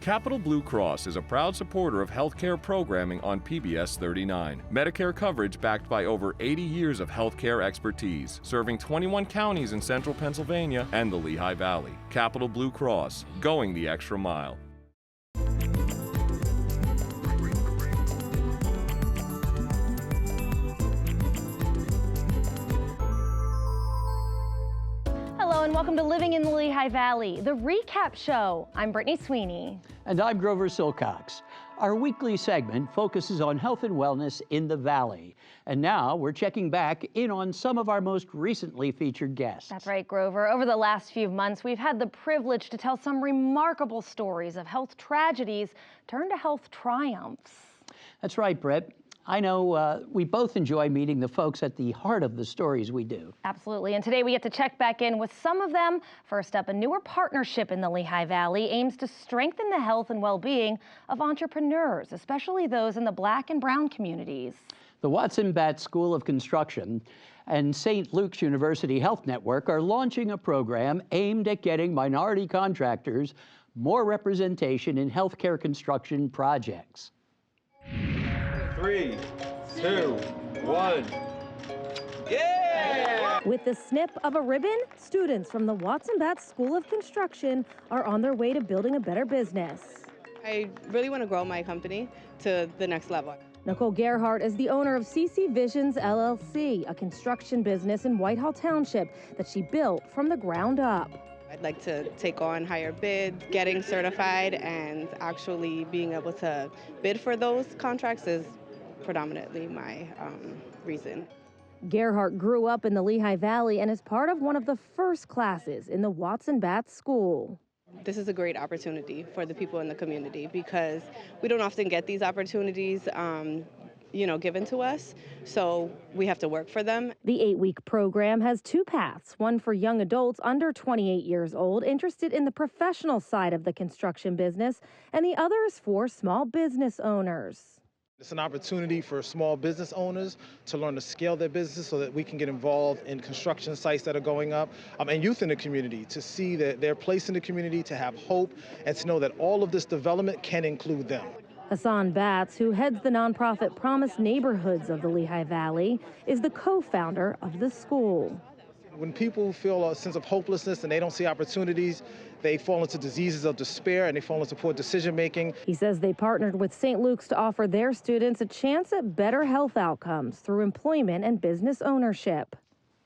Capital Blue Cross is a proud supporter of healthcare programming on PBS 39. Medicare coverage backed by over 80 years of healthcare expertise, serving 21 counties in central Pennsylvania and the Lehigh Valley. Capital Blue Cross, going the extra mile. Hello and welcome to Living in the Lehigh Valley, the recap show. I'm Brittany Sweeney. And I'm Grover Silcox. Our weekly segment focuses on health and wellness in the Valley. And now we're checking back in on some of our most recently featured guests. That's right, Grover. Over the last few months, we've had the privilege to tell some remarkable stories of health tragedies turned to health triumphs. That's right, Britt. I know we both enjoy meeting the folks at the heart of the stories we do. Absolutely, and today we get to check back in with some of them. First up, a newer partnership in the Lehigh Valley aims to strengthen the health and well-being of entrepreneurs, especially those in the Black and Brown communities. The Watson Batt School of Construction and St. Luke's University Health Network are launching a program aimed at getting minority contractors more representation in healthcare construction projects. 3, 2, 1. Yeah! With the snip of a ribbon, students from the Watson Batt School of Construction are on their way to building a better business. I really want to grow my company to the next level. Nicole Gerhardt is the owner of CC Visions LLC, a construction business in Whitehall Township that she built from the ground up. I'd like to take on higher bids, getting certified, and actually being able to bid for those contracts is predominantly my reason. Gerhardt grew up in the Lehigh Valley and is part of one of the first classes in the Watson Batt School. This is a great opportunity for the people in the community because we don't often get these opportunities given to us, so we have to work for them. The 8-week program has two paths, one for young adults under 28 years old interested in the professional side of the construction business, and the other is for small business owners. It's an opportunity for small business owners to learn to scale their business so that we can get involved in construction sites that are going up, and youth in the community to see that their place in the community, to have hope, and to know that all of this development can include them. Hassan Batts, who heads the nonprofit Promise Neighborhoods of the Lehigh Valley, is the co-founder of the school. When people feel a sense of hopelessness and they don't see opportunities, they fall into diseases of despair and they fall into poor decision making. He says they partnered with St. Luke's to offer their students a chance at better health outcomes through employment and business ownership.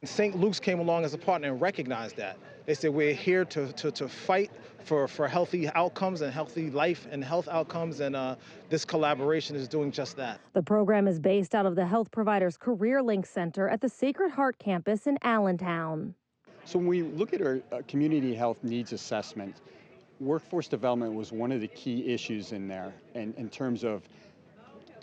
St. Luke's came along as a partner and recognized that. They said we're here to fight for healthy outcomes and healthy life and health outcomes, and this collaboration is doing just that. The program is based out of the Health Providers Career Link Center at the Sacred Heart campus in Allentown. So when we look at our community health needs assessment, workforce development was one of the key issues in there, and in terms of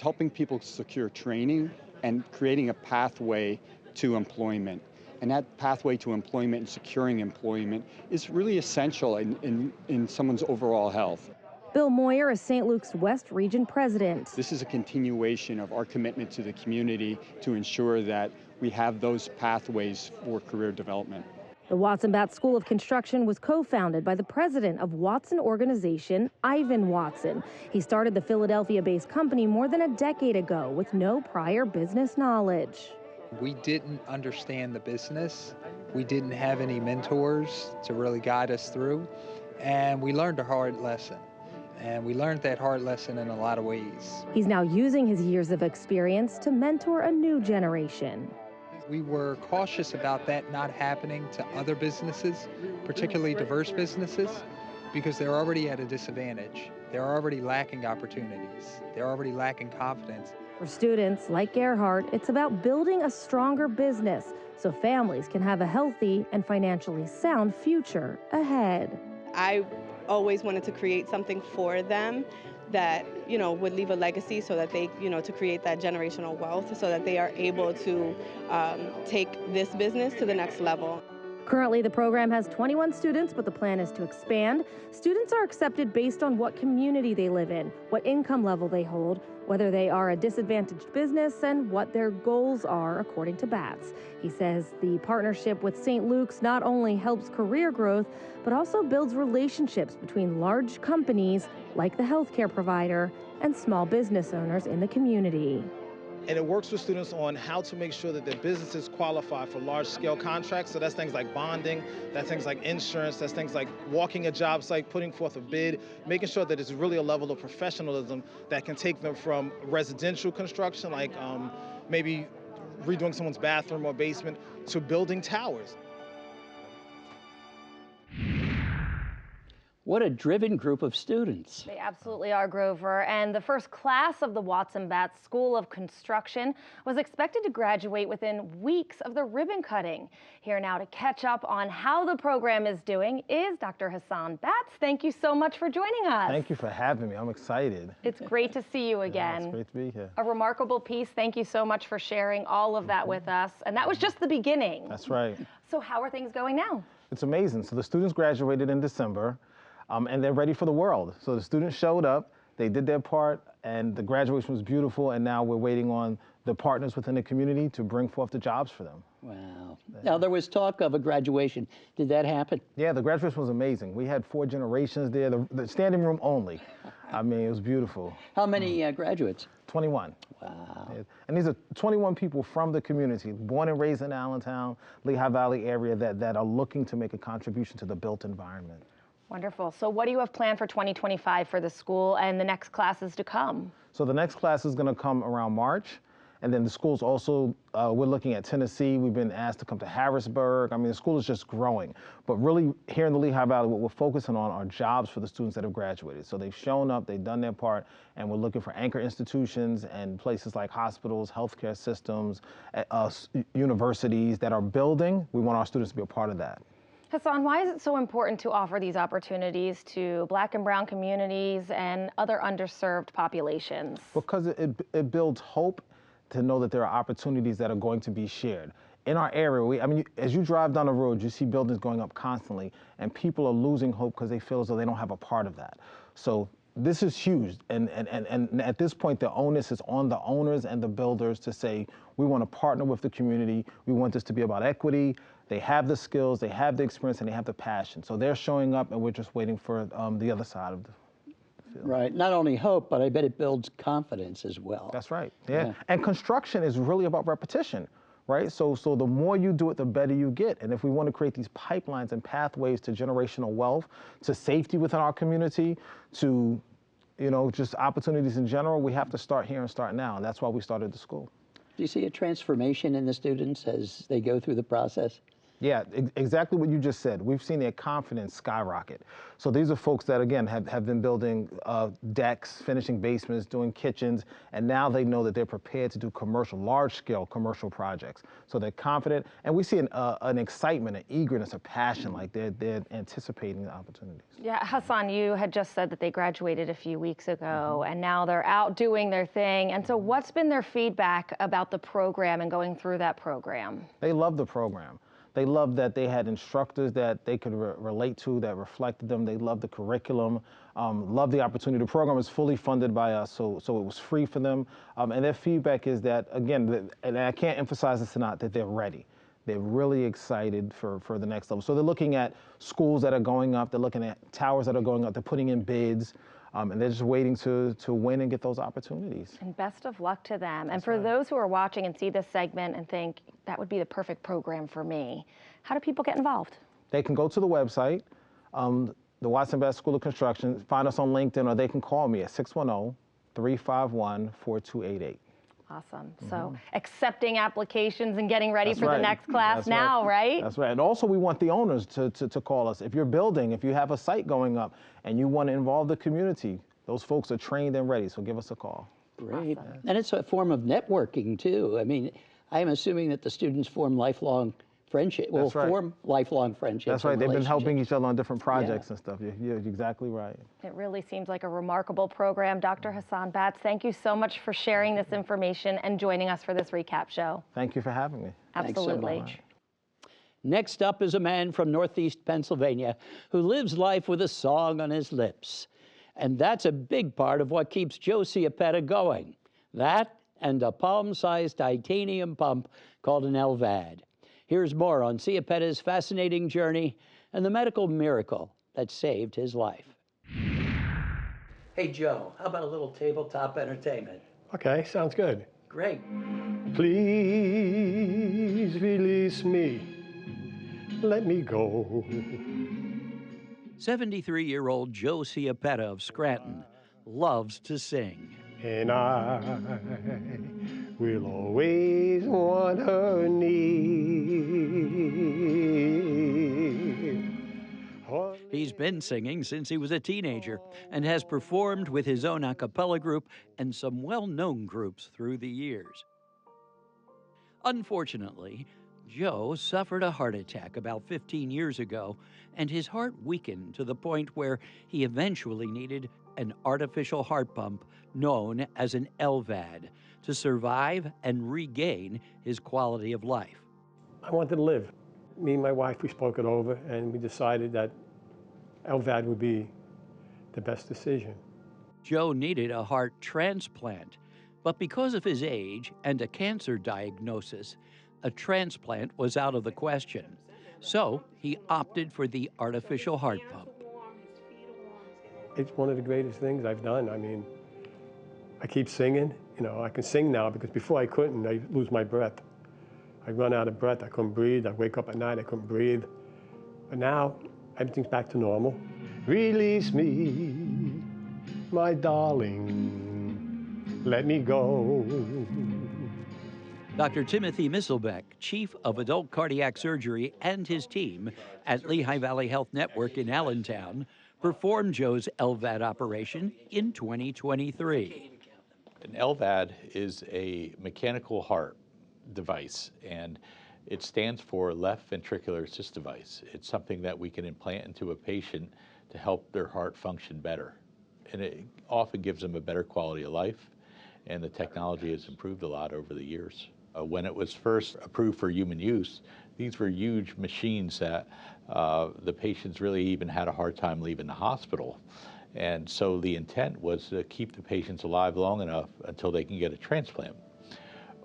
helping people secure training and creating a pathway to employment. And that pathway to employment and securing employment is really essential in someone's overall health. Bill Moyer is St. Luke's West Region President. This is a continuation of our commitment to the community to ensure that we have those pathways for career development. The Watson Batt School of Construction was co-founded by the president of Watson Organization, Ivan Watson. He started the Philadelphia-based company more than a decade ago with no prior business knowledge. We didn't understand the business. We didn't have any mentors to really guide us through. And we learned a hard lesson. And we learned that hard lesson in a lot of ways. He's now using his years of experience to mentor a new generation. We were cautious about that not happening to other businesses, particularly diverse businesses, because they're already at a disadvantage. They're already lacking opportunities. They're already lacking confidence. For students like Gerhardt, it's about building a stronger business so families can have a healthy and financially sound future ahead. I always wanted to create something for them that, would leave a legacy so that they, to create that generational wealth so that they are able to take this business to the next level. Currently, the program has 21 students, but the plan is to expand. Students are accepted based on what community they live in, what income level they hold, whether they are a disadvantaged business, and what their goals are, according to Batts. He says the partnership with St. Luke's not only helps career growth, but also builds relationships between large companies like the healthcare provider and small business owners in the community. And it works with students on how to make sure that their businesses qualify for large-scale contracts. So that's things like bonding, that's things like insurance, that's things like walking a job site, putting forth a bid, making sure that it's really a level of professionalism that can take them from residential construction, like maybe redoing someone's bathroom or basement, to building towers. What a driven group of students. They absolutely are, Grover. And the first class of the Watson Batts School of Construction was expected to graduate within weeks of the ribbon cutting. Here now to catch up on how the program is doing is Dr. Hassan Batts. Thank you so much for joining us. Thank you for having me. I'm excited. It's great to see you again. It's great to be here. A remarkable piece. Thank you so much for sharing all of that with us. And that was just the beginning. That's right. So how are things going now? It's amazing. So the students graduated in December. And they're ready for the world. So the students showed up, they did their part, and the graduation was beautiful, and now we're waiting on the partners within the community to bring forth the jobs for them. Wow. Now, there was talk of a graduation. Did that happen? Yeah, the graduation was amazing. We had 4 generations there, the standing room only. I mean, it was beautiful. How many graduates? 21. Wow. And these are 21 people from the community, born and raised in Allentown, Lehigh Valley area, that are looking to make a contribution to the built environment. Wonderful. So what do you have planned for 2025 for the school and the next classes to come? So the next class is going to come around March. And then the schools also, we're looking at Tennessee. We've been asked to come to Harrisburg. I mean, the school is just growing. But really, here in the Lehigh Valley, what we're focusing on are jobs for the students that have graduated. So they've shown up, they've done their part, and we're looking for anchor institutions and places like hospitals, healthcare systems, universities that are building. We want our students to be a part of that. Hassan, why is it so important to offer these opportunities to Black and brown communities and other underserved populations? Because it builds hope to know that there are opportunities that are going to be shared. In our area, as you drive down the road, you see buildings going up constantly, and people are losing hope because they feel as though they don't have a part of that. So this is huge, and at this point, the onus is on the owners and the builders to say, we want to partner with the community. We want this to be about equity. They have the skills, they have the experience, and they have the passion. So they're showing up, and we're just waiting for the other side of the field. Right. Not only hope, but I bet it builds confidence as well. That's right. Yeah. And construction is really about repetition, right? So the more you do it, the better you get. And if we want to create these pipelines and pathways to generational wealth, to safety within our community, to just opportunities in general, we have to start here and start now. And that's why we started the school. Do you see a transformation in the students as they go through the process? Yeah, exactly what you just said. We've seen their confidence skyrocket. So these are folks that, again, have been building decks, finishing basements, doing kitchens, and now they know that they're prepared to do large-scale commercial projects. So they're confident, and we see an excitement, an eagerness, a passion, like they're anticipating the opportunities. Yeah, Hassan, you had just said that they graduated a few weeks ago, and now they're out doing their thing. And so what's been their feedback about the program and going through that program? They love the program. They loved that they had instructors that they could relate to, that reflected them. They loved the curriculum, loved the opportunity. The program is fully funded by us, so it was free for them. And their feedback is that, again, and I can't emphasize this enough, that they're ready. They're really excited for the next level. So they're looking at schools that are going up. They're looking at towers that are going up. They're putting in bids. And they're just waiting to win and get those opportunities. And best of luck to them. And for those who are watching and see this segment and think, that would be the perfect program for me, how do people get involved? They can go to the website, the Watson Batts School of Construction, find us on LinkedIn, or they can call me at 610-351-4288. Awesome. So accepting applications and getting ready for the next class now, right? That's right. And also we want the owners to call us. If you're building, if you have a site going up and you want to involve the community, those folks are trained and ready, so give us a call. Great. Awesome. And it's a form of networking too. I mean, I'm assuming that the students form lifelong friendship. Well, form lifelong friendships. That's right. They've been helping each other on different projects and stuff. You're exactly right. It really seems like a remarkable program. Dr. Hassan Batts, thank you so much for sharing this information and joining us for this recap show. Thank you for having me. Absolutely. Thanks so much. Next up is a man from Northeast Pennsylvania who lives life with a song on his lips. And that's a big part of what keeps Joe Ciapetta going. That and a palm-sized titanium pump called an LVAD. Here's more on Ciapetta's fascinating journey and the medical miracle that saved his life. Hey, Joe, how about a little tabletop entertainment? Okay, sounds good. Great. Please release me. Let me go. 73-year-old Joe Ciapetta of Scranton loves to sing. And I will always want her near. He's been singing since he was a teenager and has performed with his own a cappella group and some well-known groups through the years. Unfortunately, Joe suffered a heart attack about 15 years ago, and his heart weakened to the point where he eventually needed an artificial heart pump known as an LVAD to survive and regain his quality of life. I wanted to live. Me and my wife, we spoke it over, and we decided that LVAD would be the best decision. Joe needed a heart transplant, but because of his age and a cancer diagnosis, a transplant was out of the question. So he opted for the artificial heart pump. It's one of the greatest things I've done. I mean, I keep singing. You know, I can sing now because before I couldn't. I lose my breath. I run out of breath. I couldn't breathe. I wake up at night. I couldn't breathe. But now everything's back to normal. Release me, my darling. Let me go. Dr. Timothy Misselbeck, Chief of Adult Cardiac Surgery, and his team at Lehigh Valley Health Network in Allentown performed Joe's LVAD operation in 2023. An LVAD is a mechanical heart device, and it stands for left ventricular assist device. It's something that we can implant into a patient to help their heart function better. And it often gives them a better quality of life, and the technology has improved a lot over the years. When it was first approved for human use, these were huge machines that the patients really even had a hard time leaving the hospital. And so the intent was to keep the patients alive long enough until they can get a transplant.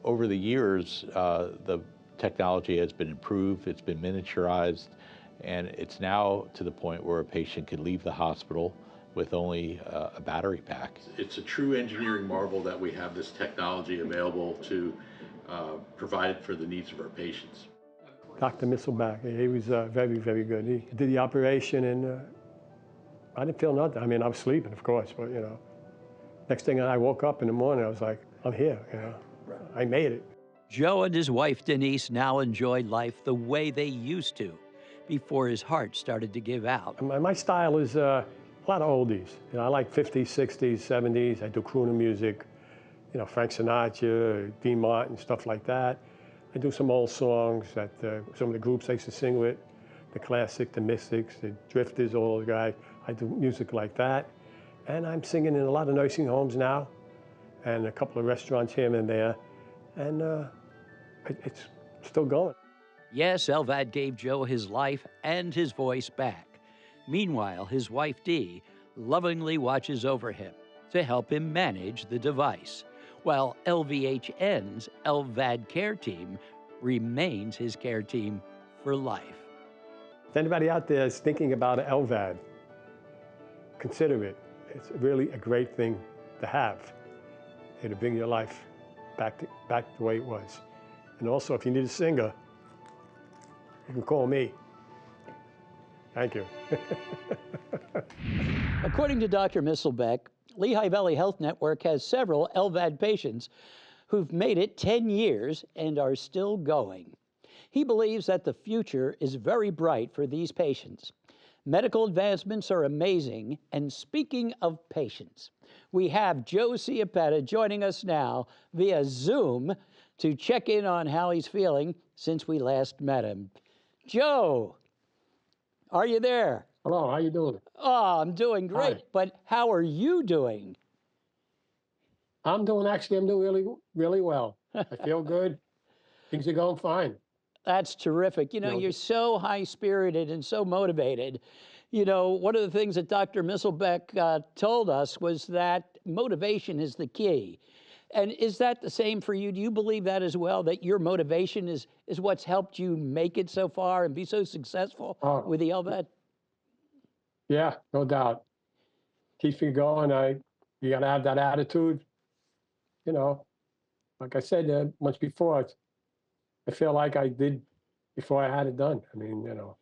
Over the years, the technology has been improved, it's been miniaturized, and it's now to the point where a patient can leave the hospital with only a battery pack. It's a true engineering marvel that we have this technology available to provide for the needs of our patients. Dr. Misselbeck, he was very, very good. He did the operation, and I didn't feel nothing. I mean, I was sleeping, of course, but, you know, next thing I woke up in the morning, I was like, I'm here, you know. Right. I made it. Joe and his wife, Denise, now enjoy life the way they used to before his heart started to give out. My style is a lot of oldies. You know, I like 50s, 60s, 70s. I do crooner music, you know, Frank Sinatra, Dean Martin, stuff like that. I do some old songs that some of the groups I used to sing with, the Classic, the Mystics, the Drifters, all those guys. I do music like that. And I'm singing in a lot of nursing homes now and a couple of restaurants here and there. And it's still going. Yes, LVAD gave Joe his life and his voice back. Meanwhile, his wife, Dee, lovingly watches over him to help him manage the device, while LVHN's LVAD care team remains his care team for life. If anybody out there is thinking about an LVAD, consider it. It's really a great thing to have. It'll bring your life back the way it was. And also, if you need a singer, you can call me. Thank you. According to Dr. Misselbeck, Lehigh Valley Health Network has several LVAD patients who've made it 10 years and are still going. He believes that the future is very bright for these patients. Medical advancements are amazing, and speaking of patients, we have Joe Ciapetta joining us now via Zoom to check in on how he's feeling since we last met him. Joe, are you there? Hello, how you doing? Oh, I'm doing great, Hi. but how are you doing? I'm doing really, really well. I feel good. Things are going fine. That's terrific. You know, you're so high-spirited and so motivated. You know, one of the things that Dr. Misselbeck told us was that motivation is the key. And is that the same for you? Do you believe that as well, that your motivation is what's helped you make it so far and be so successful with the LVAD? Yeah, no doubt. Keeps me going. You got to have that attitude. You know, like I said once before, I feel like I did before I had it done. I mean, you know,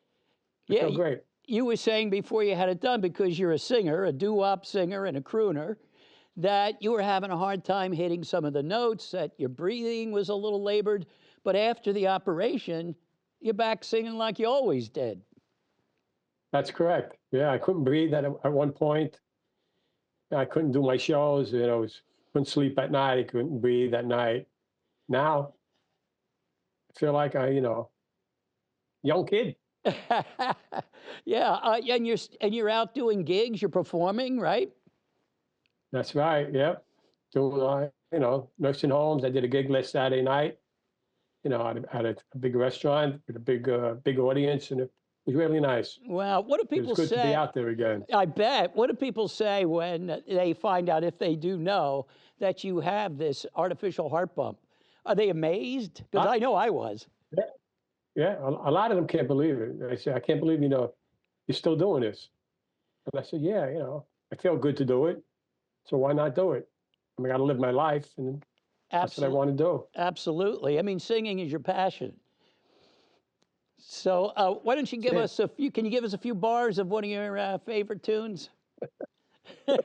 I feel great. You were saying before you had it done, because you're a singer, a doo-wop singer and a crooner, that you were having a hard time hitting some of the notes, that your breathing was a little labored, but after the operation, you're back singing like you always did. That's correct. Yeah, I couldn't breathe at one point. I couldn't do my shows. You know, couldn't sleep at night. I couldn't breathe at night. Now, I feel like young kid. Yeah, and you're out doing gigs. You're performing, right? That's right. Yep. Doing nursing homes. I did a gig last Saturday night. You know, at a big restaurant with a big audience, and it was really nice. Well, what do people say? It was good to be out there again. I bet. What do people say when they find out, if they do know, that you have this artificial heart pump? Are they amazed? Because I know I was. Yeah, a lot of them can't believe it. They say, I can't believe, you're still doing this. And I said, yeah, I feel good to do it. So why not do it? I mean, I got to live my life, and that's what I want to do. Absolutely. I mean, singing is your passion. So why don't you give us can you give us a few bars of one of your favorite tunes? You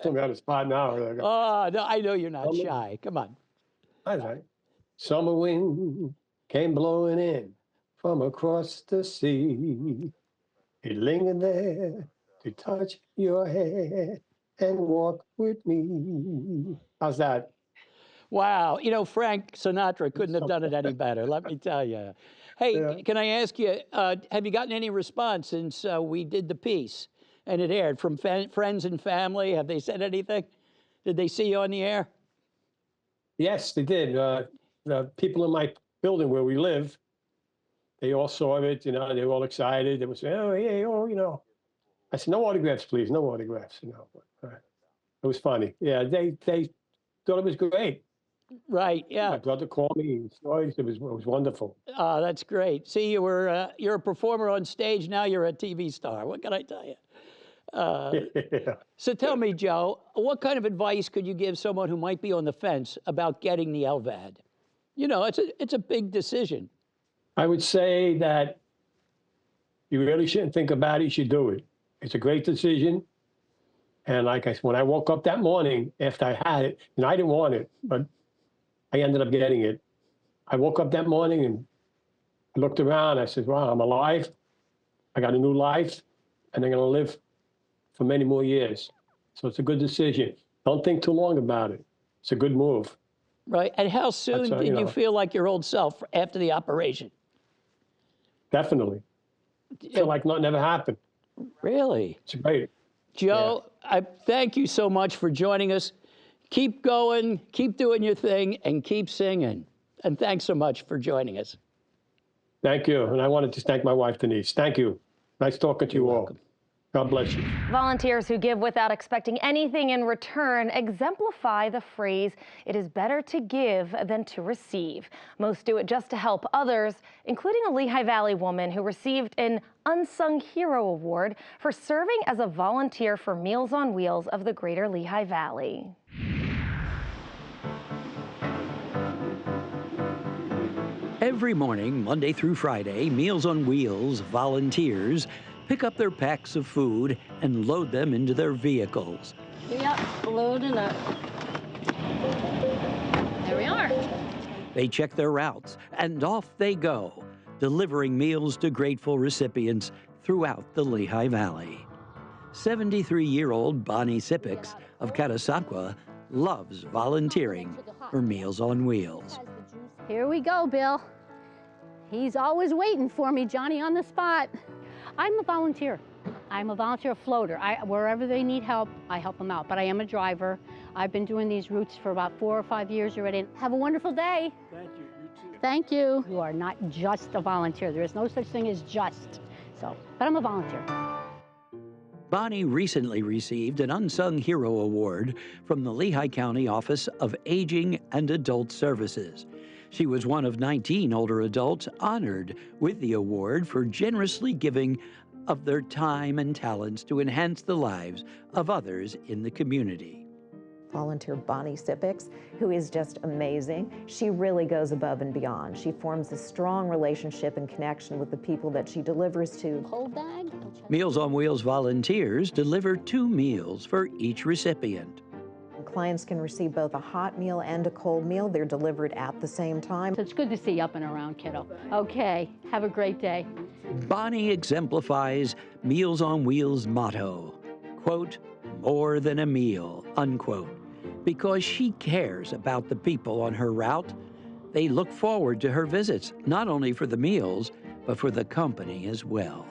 put me on the spot now. Oh, no, I know you're not shy. Come on. That's right. Summer wind came blowing in from across the sea. He lingered there to touch your hair and walk with me. How's that? Wow. You know, Frank Sinatra couldn't have done it any better, let me tell you. Hey, can I ask you, have you gotten any response since we did the piece and it aired from friends and family? Have they said anything? Did they see you on the air? Yes, they did. The people in my building where we live, they all saw it, they were all excited. They would say, oh, yeah, I said, no autographs, please, no autographs, It was funny. Yeah, they thought it was great. Right, yeah. My brother called me. It was wonderful. That's great. See, you're a performer on stage. Now you're a TV star. What can I tell you? Yeah. So tell me, Joe, what kind of advice could you give someone who might be on the fence about getting the LVAD? It's a big decision. I would say that you really shouldn't think about it. You should do it. It's a great decision. And like I said, when I woke up that morning after I had it, and I didn't want it, but I ended up getting it. I woke up that morning and I looked around. I said, wow, I'm alive. I got a new life, and I'm going to live for many more years. So it's a good decision. Don't think too long about it. It's a good move. Right. And how soon did you feel like your old self after the operation? Definitely. Feel like nothing ever happened. Really? It's great. Joe, I thank you so much for joining us. Keep going, keep doing your thing, and keep singing. And thanks so much for joining us. Thank you. And I wanted to thank my wife, Denise. Thank you. Nice talking to you all. God bless you. Volunteers who give without expecting anything in return exemplify the phrase, it is better to give than to receive. Most do it just to help others, including a Lehigh Valley woman who received an Unsung Hero Award for serving as a volunteer for Meals on Wheels of the Greater Lehigh Valley. Every morning, Monday through Friday, Meals on Wheels volunteers pick up their packs of food and load them into their vehicles. Yep, loading up. There we are. They check their routes, and off they go, delivering meals to grateful recipients throughout the Lehigh Valley. 73-year-old Bonnie Sipix of Catasauqua loves volunteering for Meals on Wheels. Here we go, Bill. He's always waiting for me, Johnny on the spot. I'm a volunteer. I'm a volunteer floater. Wherever they need help, I help them out. But I am a driver. I've been doing these routes for about 4 or 5 years already. Have a wonderful day. Thank you. You Thank you. You are not just a volunteer. There is no such thing as just. So, but I'm a volunteer. Bonnie recently received an Unsung Hero Award from the Lehigh County Office of Aging and Adult Services. She was one of 19 older adults honored with the award for generously giving of their time and talents to enhance the lives of others in the community. Volunteer Bonnie Sipix, who is just amazing. She really goes above and beyond. She forms a strong relationship and connection with the people that she delivers to. Whole bag? Meals on Wheels volunteers deliver 2 meals for each recipient. Clients can receive both a hot meal and a cold meal. They're delivered at the same time. So it's good to see you up and around, kiddo. Okay, have a great day. Bonnie exemplifies Meals on Wheels' motto, quote, more than a meal, unquote. Because she cares about the people on her route, they look forward to her visits, not only for the meals, but for the company as well.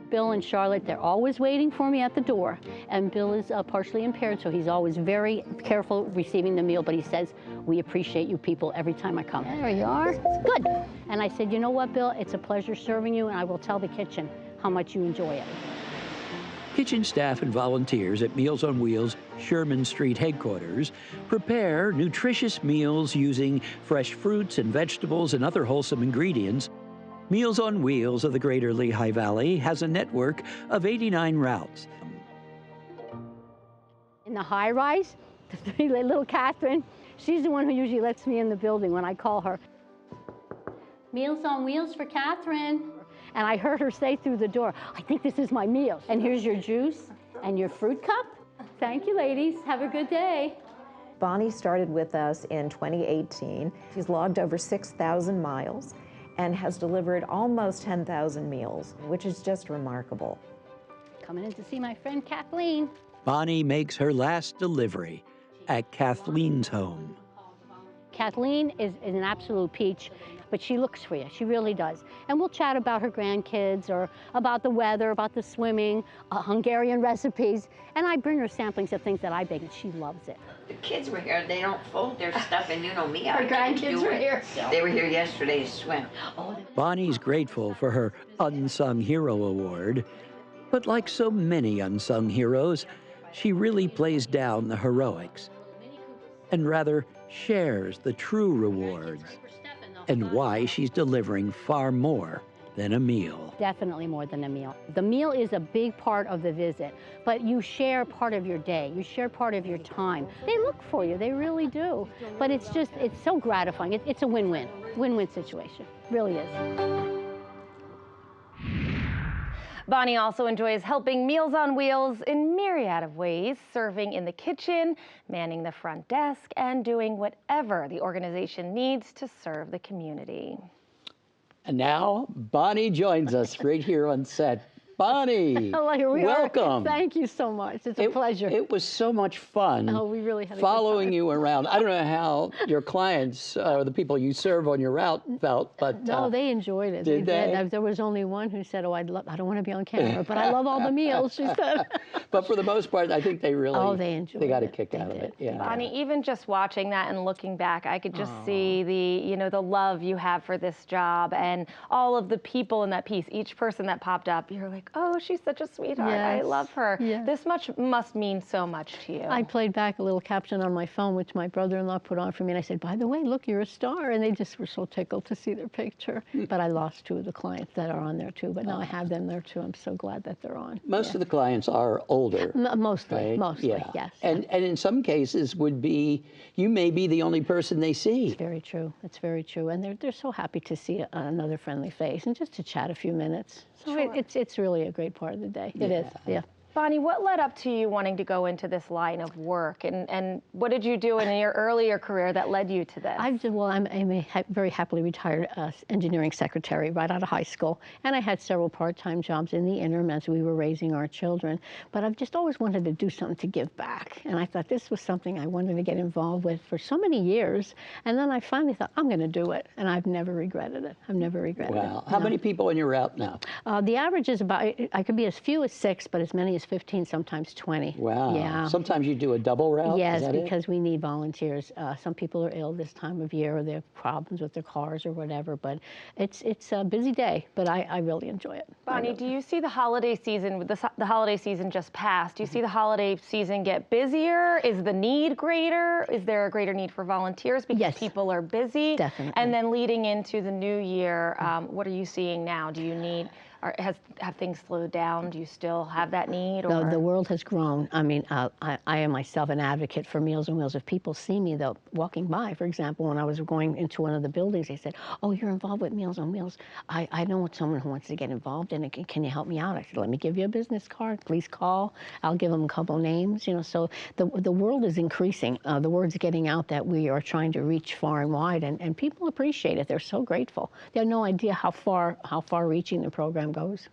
Bill and Charlotte, they're always waiting for me at the door. And Bill is partially impaired, so he's always very careful receiving the meal, but he says, we appreciate you people every time I come. There you are. Good. And I said, you know what, Bill? It's a pleasure serving you, and I will tell the kitchen how much you enjoy it. Kitchen staff and volunteers at Meals on Wheels Sherman Street headquarters prepare nutritious meals using fresh fruits and vegetables and other wholesome ingredients. Meals on Wheels of the Greater Lehigh Valley has a network of 89 routes. In the high rise, little Catherine, she's the one who usually lets me in the building when I call her. Meals on Wheels for Catherine. And I heard her say through the door, I think this is my meal. And here's your juice and your fruit cup. Thank you, ladies. Have a good day. Bonnie started with us in 2018. She's logged over 6,000 miles and has delivered almost 10,000 meals, which is just remarkable. Coming in to see my friend Kathleen. Bonnie makes her last delivery at Kathleen's home. Kathleen is an absolute peach, but she looks for you. She really does. And we'll chat about her grandkids or about the weather, about the swimming, Hungarian recipes. And I bring her samplings of things that I bake, and she loves it. The kids were here. They don't fold their stuff, and you know me. Her grandkids were here. They were here yesterday to swim. Bonnie's grateful for her Unsung Hero Award, but like so many unsung heroes, she really plays down the heroics and rather shares the true rewards and why she's delivering far more than a meal. Definitely more than a meal. The meal is a big part of the visit, but you share part of your day. You share part of your time. They look for you, they really do. But it's just, it's so gratifying. It's a win-win, win-win situation, really is. Bonnie also enjoys helping Meals on Wheels in myriad of ways, serving in the kitchen, manning the front desk, and doing whatever the organization needs to serve the community. And now, Bonnie joins us right here on set. Bonnie, Hello, here we welcome. Are. Thank you so much. It's a pleasure. It was so much fun. Oh, we really had a following good time. you around. I don't know how your clients or the people you serve on your route felt, but no, they enjoyed it. Did they? There was only one who said, "Oh, I don't want to be on camera, but I love all the meals." She said. But for the most part, I think they really they enjoyed. They got a kick out of it. Yeah. Bonnie, even just watching that and looking back, I could just see the love you have for this job and all of the people in that piece. Each person that popped up, you're like, oh, she's such a sweetheart. Yes. I love her. Yes. This much must mean so much to you. I played back a little caption on my phone, which my brother-in-law put on for me, and I said, by the way, look, you're a star. And they just were so tickled to see their picture. But I lost 2 of the clients that are on there, too. But now I have them there, too. I'm so glad that they're on. Most of the clients are older. Mostly, right? Yes. And in some cases would be, you may be the only person they see. It's very true. It's very true. And they're so happy to see another friendly face and just to chat a few minutes. So Sure. it's really a great part of the day. It is, yeah. Bonnie, what led up to you wanting to go into this line of work, and what did you do in your earlier career that led you to this? I'm a very happily retired engineering secretary right out of high school, and I had several part-time jobs in the interim as we were raising our children, but I've just always wanted to do something to give back, and I thought this was something I wanted to get involved with for so many years, and then I finally thought, I'm going to do it, and I've never regretted it. I've never regretted it. Wow. How many people on your route now? The average is about, I could be as few as 6, but as many as is 15, sometimes 20. Wow. Yeah. Sometimes you do a double route? Yes, Is that it? because we need volunteers. Some people are ill this time of year, or they have problems with their cars or whatever, but it's a busy day, but I really enjoy it. Bonnie, do you see the holiday season, with the holiday season just passed, do you see the holiday season get busier? Is the need greater? Is there a greater need for volunteers because people are busy? Definitely. And then leading into the new year, what are you seeing now? Do you need, have things slowed down? Do you still have that need? Or? No, the world has grown. I mean, I am myself an advocate for Meals on Wheels. If people see me, though, walking by, for example, when I was going into one of the buildings, they said, "Oh, you're involved with Meals on Wheels. I know someone who wants to get involved in it. Can you help me out?" I said, "Let me give you a business card. Please call. I'll give them a couple names." You know, so the world is increasing. The word's getting out that we are trying to reach far and wide, and people appreciate it. They're so grateful. They have no idea how far-reaching the program goes.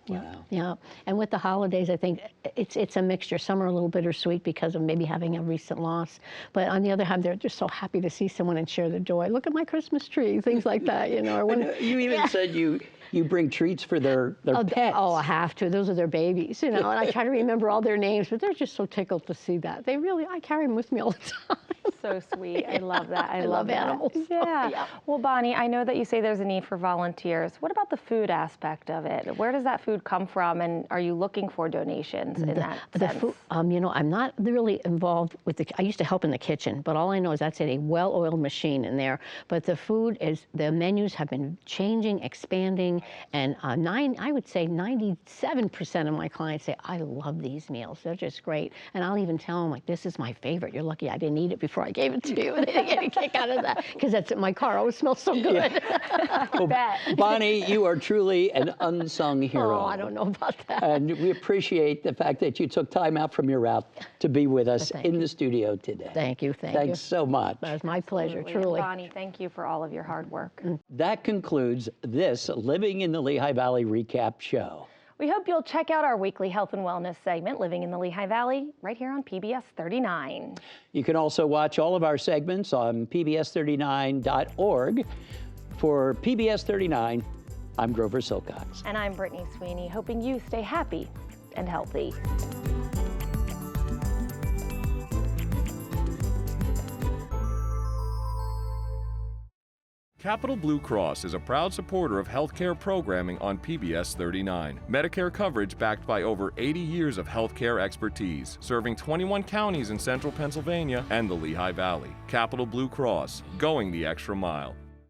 Wow. Yeah, and with the holidays, I think it's a mixture. Some are a little bittersweet because of maybe having a recent loss, but on the other hand, they're just so happy to see someone and share the joy. Look at my Christmas tree, things like that, you know. Or when, you even said you bring treats for their pets. Oh, I have to. Those are their babies, you know, and I try to remember all their names, but they're just so tickled to see that. I carry them with me all the time. So sweet. I love that. I love that. animals. Yeah. Yeah. Well, Bonnie, I know that you say there's a need for volunteers. What about the food aspect of it? Where does that food come from, and are you looking for donations in that sense? Food, you know, I'm not really involved with I used to help in the kitchen, but all I know is that's a well-oiled machine in there. But the food the menus have been changing, expanding, and I would say 97% of my clients say, "I love these meals. They're just great." And I'll even tell them, like, "This is my favorite. You're lucky I didn't eat it before I gave it to you." And they get a kick out of that, because that's my car always smells so good. Well, Bonnie, you are truly an unsung hero. Oh, I don't know about that. And we appreciate the fact that you took time out from your route to be with us in the studio today. Thank you. Thanks so much. That was my pleasure, Absolutely. truly. And Bonnie, thank you for all of your hard work. That concludes this Living in the Lehigh Valley recap show. We hope you'll check out our weekly health and wellness segment, Living in the Lehigh Valley, right here on PBS 39. You can also watch all of our segments on pbs39.org. For PBS 39, I'm Grover Silcox. And I'm Brittany Sweeney, hoping you stay happy and healthy. Capital Blue Cross is a proud supporter of healthcare programming on PBS 39. Medicare coverage backed by over 80 years of healthcare expertise, serving 21 counties in central Pennsylvania and the Lehigh Valley. Capital Blue Cross, going the extra mile.